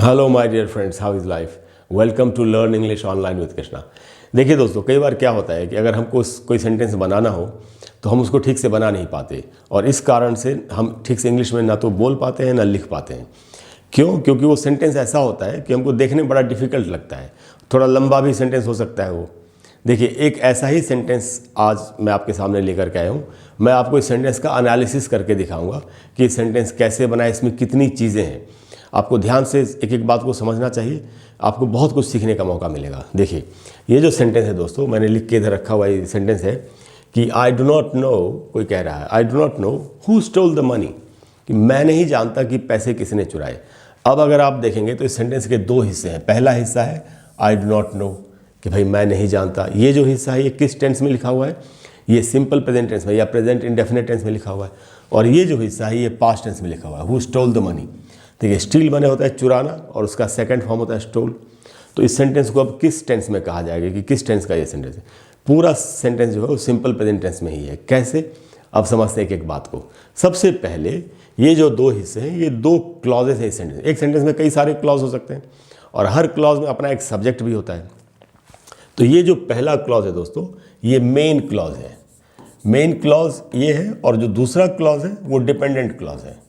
Hello my dear friends, how is life. Welcome to learn English online with Krishna. देखिए दोस्तों, कई बार क्या होता है कि अगर हमको कोई सेंटेंस बनाना हो तो हम उसको ठीक से बना नहीं पाते, और इस कारण से हम ठीक से इंग्लिश में ना तो बोल पाते हैं ना लिख पाते हैं। क्यों? क्योंकि वो सेंटेंस ऐसा होता है कि हमको देखने में बड़ा डिफ़िकल्ट लगता है। थोड़ा लंबा भी सेंटेंस हो सकता है वो। देखिए, एक ऐसा ही सेंटेंस आज मैं आपके सामने लेकर के आया हूँ। मैं आपको इस सेंटेंस का एनालिसिस करके दिखाऊंगा कि ये सेंटेंस कैसे बना है, इसमें कितनी चीज़ें हैं। आपको ध्यान से एक एक बात को समझना चाहिए, आपको बहुत कुछ सीखने का मौका मिलेगा। देखिए, ये जो सेंटेंस है दोस्तों, मैंने लिख के इधर रखा हुआ ये सेंटेंस है कि आई डो नॉट नो, कोई कह रहा है I do not know who stole the money, कि मैं नहीं जानता कि पैसे किसने चुराए। अब अगर आप देखेंगे तो इस सेंटेंस के दो हिस्से हैं। पहला हिस्सा है आई डो नॉट नो, कि भाई मैं नहीं जानता। ये जो हिस्सा है ये किस टेंस में लिखा हुआ है? ये सिंपल प्रेजेंट टेंस में या प्रेजेंट इंडेफिनिट टेंस में लिखा हुआ है। और ये जो हिस्सा है ये पास्ट टेंस में लिखा हुआ है, हु स्टोल द मनी। देखिए, स्टील बने होता है चुराना, और उसका सेकंड फॉर्म होता है स्टोल। तो इस सेंटेंस को अब किस टेंस में कहा जाएगा, कि किस टेंस का ये सेंटेंस है? पूरा सेंटेंस जो है वो सिंपल प्रेजेंट टेंस में ही है। कैसे? अब समझते हैं एक एक बात को। सबसे पहले ये जो दो हिस्से हैं, ये दो क्लॉजेस हैं इस सेंटेंस। एक सेंटेंस में कई सारे क्लॉज हो सकते हैं, और हर क्लॉज में अपना एक सब्जेक्ट भी होता है। तो ये जो पहला क्लॉज है दोस्तों, ये मेन क्लॉज है। मेन क्लॉज ये है, और जो दूसरा क्लॉज है वो डिपेंडेंट क्लॉज है।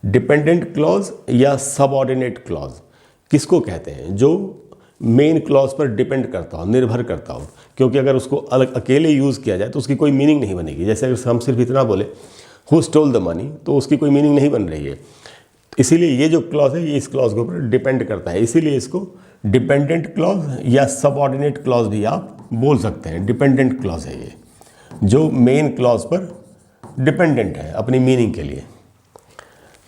डिपेंडेंट क्लॉज या सबऑर्डिनेट क्लॉज किसको कहते हैं? जो मेन क्लॉज पर डिपेंड करता हो, निर्भर करता हो। क्योंकि अगर उसको अलग अकेले यूज़ किया जाए तो उसकी कोई मीनिंग नहीं बनेगी। जैसे अगर हम सिर्फ इतना बोले हु स्टोल द मनी, तो उसकी कोई मीनिंग नहीं बन रही है। इसीलिए ये जो क्लॉज है ये इस क्लॉज के ऊपर डिपेंड करता है। इसीलिए इसको डिपेंडेंट क्लॉज या सबऑर्डिनेट क्लॉज भी आप बोल सकते हैं। डिपेंडेंट क्लॉज है ये, जो मेन क्लॉज पर डिपेंडेंट है अपनी मीनिंग के लिए।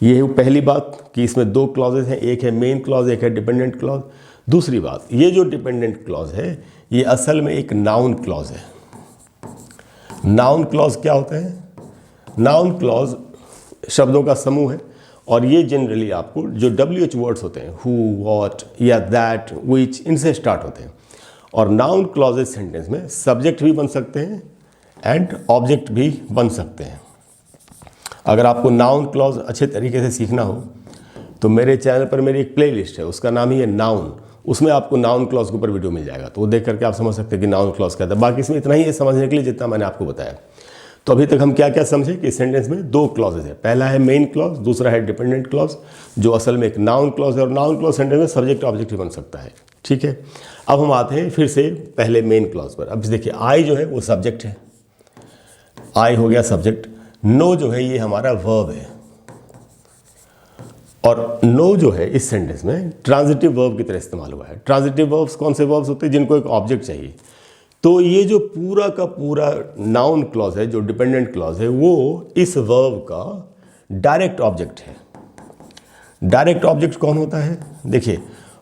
ये है पहली बात कि इसमें दो क्लॉजेज हैं, एक है मेन क्लॉज, एक है डिपेंडेंट क्लॉज। दूसरी बात, ये जो डिपेंडेंट क्लॉज है ये असल में एक नाउन क्लॉज है। नाउन क्लॉज क्या होता है? नाउन क्लॉज शब्दों का समूह है, और ये जनरली आपको जो WH वर्ड्स होते हैं, हु, व्हाट या दैट, विच, इनसे स्टार्ट होते हैं। और नाउन क्लॉजेज सेंटेंस में सब्जेक्ट भी बन सकते हैं एंड ऑब्जेक्ट भी बन सकते हैं। अगर आपको नाउन क्लॉज अच्छे तरीके से सीखना हो तो मेरे चैनल पर मेरी एक प्लेलिस्ट है, उसका नाम ही है नाउन। उसमें आपको नाउन क्लॉज के ऊपर वीडियो मिल जाएगा, तो वो देख करके आप समझ सकते हैं कि नाउन क्लॉज क्या था। बाकी इसमें इतना ही है समझने के लिए जितना मैंने आपको बताया। तो अभी तक हम क्या क्या समझे कि इस सेंटेंस में दो क्लॉजेज है। पहला है मेन क्लॉज, दूसरा है डिपेंडेंट क्लॉज, जो असल में एक नाउन क्लॉज है। और नाउन क्लॉज सेंटेंस में सब्जेक्ट ऑब्जेक्ट भी बन सकता है। ठीक है, अब हम आते हैं फिर से पहले मेन क्लॉज पर। अब देखिए, आई जो है वो सब्जेक्ट है, आई हो गया सब्जेक्ट। नो जो है ये हमारा वर्ब है, और नो जो है इस सेंटेंस में ट्रांजिटिव वर्ब की तरह इस्तेमाल हुआ है। ट्रांजिटिव वर्ब्स कौन से वर्ब्स होते हैं? जिनको एक ऑब्जेक्ट चाहिए। तो ये जो पूरा का पूरा नाउन क्लॉज है, जो डिपेंडेंट क्लॉज है, वो इस वर्ब का डायरेक्ट ऑब्जेक्ट है। डायरेक्ट ऑब्जेक्ट कौन होता है? देखिए,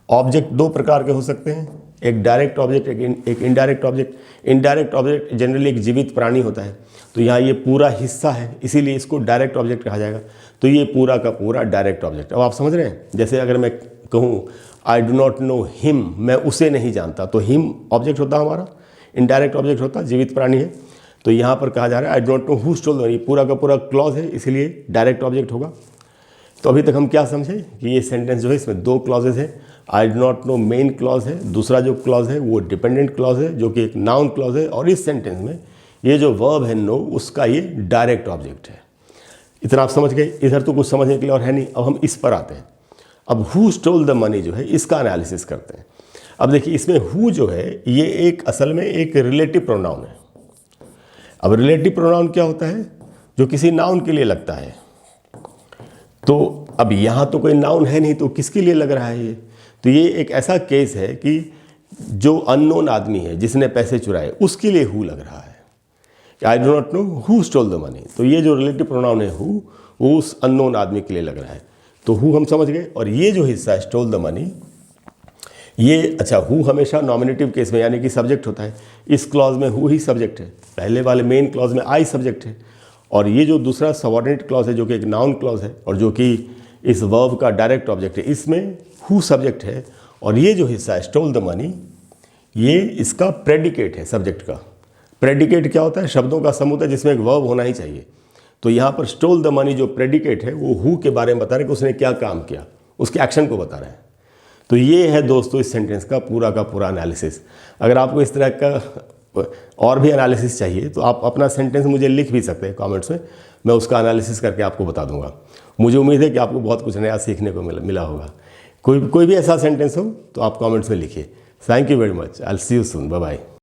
ऑब्जेक्ट दो प्रकार के हो सकते हैं, एक डायरेक्ट ऑब्जेक्ट, एक indirect object. Indirect object generally एक जीवित प्राणी होता है, तो यहाँ ये पूरा हिस्सा है, इसीलिए इसको डायरेक्ट ऑब्जेक्ट कहा जाएगा। तो ये पूरा का पूरा डायरेक्ट ऑब्जेक्ट। अब आप समझ रहे हैं? जैसे अगर मैं कहूँ I do not know him, मैं उसे नहीं जानता, तो हिम ऑब्जेक्ट होता हमारा, इनडायरेक्ट ऑब्जेक्ट होता, जीवित प्राणी है। तो यहाँ पर कहा जा रहा है I do not know who stole the money, पूरा का पूरा क्लॉज है, इसीलिए डायरेक्ट ऑब्जेक्ट होगा। तो अभी तक हम क्या समझे कि ये सेंटेंस जो है इसमें दो क्लॉजेज हैं। I do not know main clause है, दूसरा जो क्लॉज है वो डिपेंडेंट क्लॉज है, जो कि एक नाउन क्लॉज है। और इस सेंटेंस में ये जो वर्ब है नो, उसका ये डायरेक्ट ऑब्जेक्ट है। इतना आप समझ गए? इधर तो कुछ समझने के लिए और है नहीं। अब हम इस पर आते हैं। अब हु स्टोल द मनी जो है इसका एनालिसिस करते हैं। अब देखिए, इसमें हु जो है ये एक असल में एक रिलेटिव प्रोनाउन है। अब रिलेटिव प्रोनाउन क्या होता है? जो किसी नाउन के लिए लगता है। तो अब यहाँ तो कोई नाउन है नहीं, तो किसके लिए लग रहा है ये? तो ये एक ऐसा केस है कि जो अननोन आदमी है, जिसने पैसे चुराए, उसके लिए हु लग रहा है। I do not know who stole the money, तो ये जो रिलेटिव प्रोनाउन है हु, वो उस अननोन आदमी के लिए लग रहा है। तो हु हम समझ गए। और ये जो हिस्सा है स्टोल द मनी, ये अच्छा, हु हमेशा नॉमिनेटिव केस में यानी कि सब्जेक्ट होता है। इस क्लॉज में हु ही सब्जेक्ट है, पहले वाले मेन क्लॉज में आई सब्जेक्ट है। और ये जो दूसरा सबऑर्डिनेट क्लॉज है, जो कि एक नाउन क्लॉज है और जो कि इस वर्ब का डायरेक्ट ऑब्जेक्ट है, इसमें हु सब्जेक्ट है। और ये जो हिस्सा है स्टोल द मनी, ये इसका प्रेडिकेट है, सब्जेक्ट का। प्रेडिकेट क्या होता है? शब्दों का समूह है जिसमें एक वर्ब होना ही चाहिए। तो यहाँ पर स्टोल द मनी जो प्रेडिकेट है वो हु के बारे में बता रहे हैं कि उसने क्या काम किया, उसके एक्शन को बता रहे हैं। तो ये है दोस्तों इस सेंटेंस का पूरा एनालिसिस। अगर आपको इस तरह का और भी एनालिसिस चाहिए तो आप अपना सेंटेंस मुझे लिख भी सकते हैं कमेंट्स में, मैं उसका एनालिसिस करके आपको बता दूंगा। मुझे उम्मीद है कि आपको बहुत कुछ नया सीखने को मिला होगा। कोई भी ऐसा सेंटेंस हो तो आप कमेंट्स में लिखिए। Thank you very much, I will see you soon, bye bye.